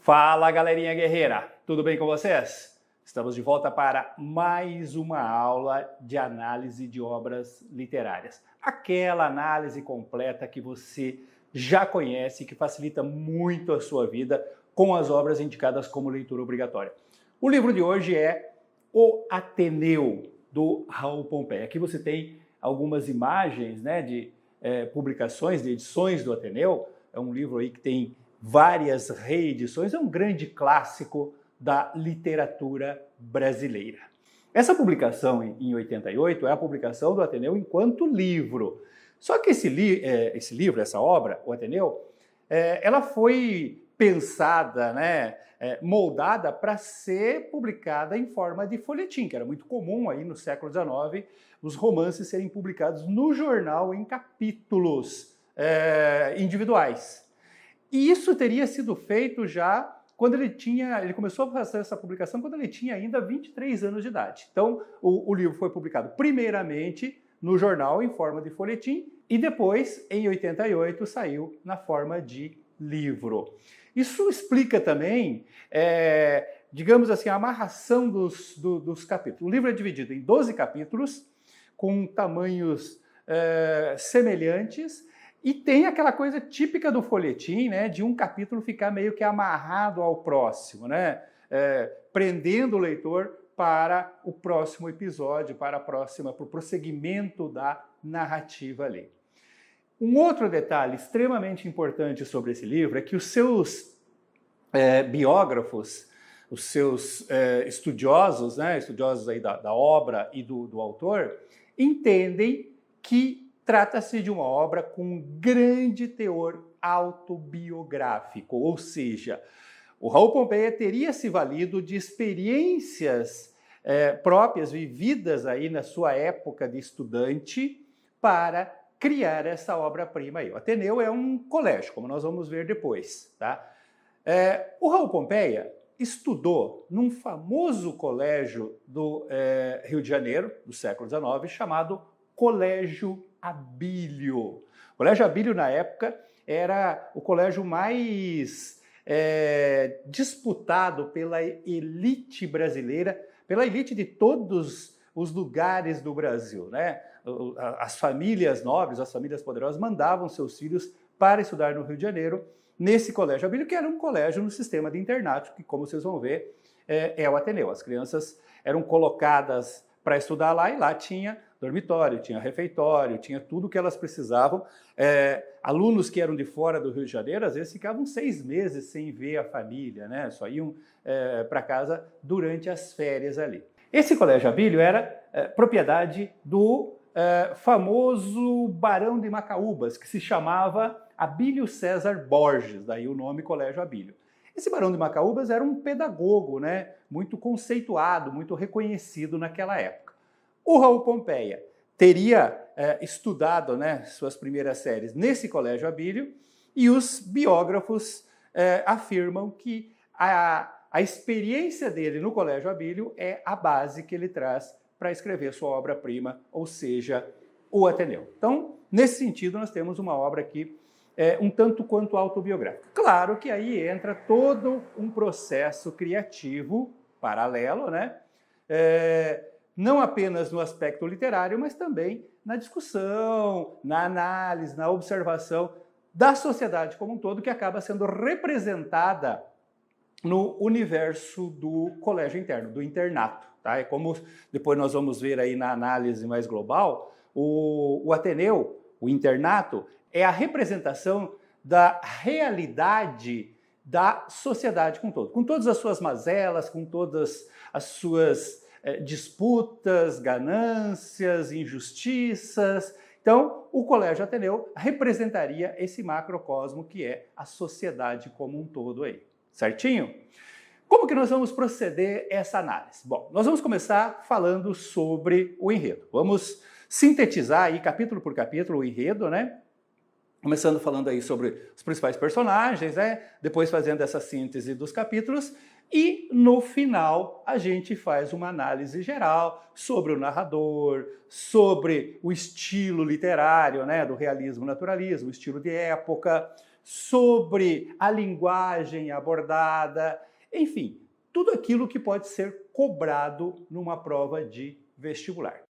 Fala, galerinha guerreira! Tudo bem com vocês? Estamos de volta para mais uma aula de análise de obras literárias. Aquela análise completa que você já conhece e que facilita muito a sua vida com as obras indicadas como leitura obrigatória. O livro de hoje é O Ateneu, do Raul Pompeia. Aqui você tem algumas imagens, de publicações, de edições do Ateneu. É um livro aí que tem várias reedições, é um grande clássico da literatura brasileira. Essa publicação em 88 é a publicação do Ateneu enquanto livro. Só que esse livro, essa obra, o Ateneu, ela foi pensada, moldada para ser publicada em forma de folhetim, que era muito comum aí no século XIX os romances serem publicados no jornal em capítulos individuais. E isso teria sido feito já quando ele começou a fazer essa publicação quando ele tinha ainda 23 anos de idade. Então, o livro foi publicado primeiramente no jornal em forma de folhetim e depois, em 88, saiu na forma de livro. Isso explica também, digamos assim, a amarração dos capítulos. O livro é dividido em 12 capítulos, com tamanhos semelhantes, e tem aquela coisa típica do folhetim, de um capítulo ficar meio que amarrado ao próximo, prendendo o leitor para o próximo episódio, para o prosseguimento da narrativa ali. Um outro detalhe extremamente importante sobre esse livro é que os seus biógrafos, os seus estudiosos, estudiosos aí da obra e do autor, entendem que trata-se de uma obra com um grande teor autobiográfico, ou seja, o Raul Pompeia teria se valido de experiências próprias, vividas aí na sua época de estudante, para criar essa obra-prima aí. O Ateneu é um colégio, como nós vamos ver depois, tá? O Raul Pompeia estudou num famoso colégio do Rio de Janeiro, do século XIX, chamado Colégio Abílio. O Colégio Abílio, na época, era o colégio mais disputado pela elite brasileira, pela elite de todos os lugares do Brasil, As famílias nobres, as famílias poderosas mandavam seus filhos para estudar no Rio de Janeiro, nesse Colégio Abílio, que era um colégio no sistema de internato, que, como vocês vão ver, é o Ateneu. As crianças eram colocadas para estudar lá e lá tinha dormitório, tinha refeitório, tinha tudo o que elas precisavam. Alunos que eram de fora do Rio de Janeiro, às vezes ficavam 6 meses sem ver a família, só iam para casa durante as férias ali. Esse Colégio Abílio era propriedade do famoso Barão de Macaúbas, que se chamava Abílio César Borges, daí o nome Colégio Abílio. Esse Barão de Macaúbas era um pedagogo, muito conceituado, muito reconhecido naquela época. O Raul Pompeia teria estudado suas primeiras séries nesse Colégio Abílio e os biógrafos afirmam que a experiência dele no Colégio Abílio é a base que ele traz para escrever sua obra-prima, ou seja, o Ateneu. Então, nesse sentido, nós temos uma obra aqui um tanto quanto autobiográfica. Claro que aí entra todo um processo criativo paralelo, não apenas no aspecto literário, mas também na discussão, na análise, na observação da sociedade como um todo, que acaba sendo representada no universo do colégio interno, do internato. É como depois nós vamos ver aí na análise mais global, o Ateneu, o internato, é a representação da realidade da sociedade como um todo, com todas as suas mazelas, com todas as suas disputas, ganâncias, injustiças. Então, o Colégio Ateneu representaria esse macrocosmo que é a sociedade como um todo aí. Certinho? Como que nós vamos proceder essa análise? Bom, nós vamos começar falando sobre o enredo. Vamos sintetizar aí capítulo por capítulo o enredo, Começando falando aí sobre os principais personagens, né? Depois fazendo essa síntese dos capítulos e no final a gente faz uma análise geral sobre o narrador, sobre o estilo literário, né, do realismo naturalismo, o estilo de época, sobre a linguagem abordada, enfim, tudo aquilo que pode ser cobrado numa prova de vestibular.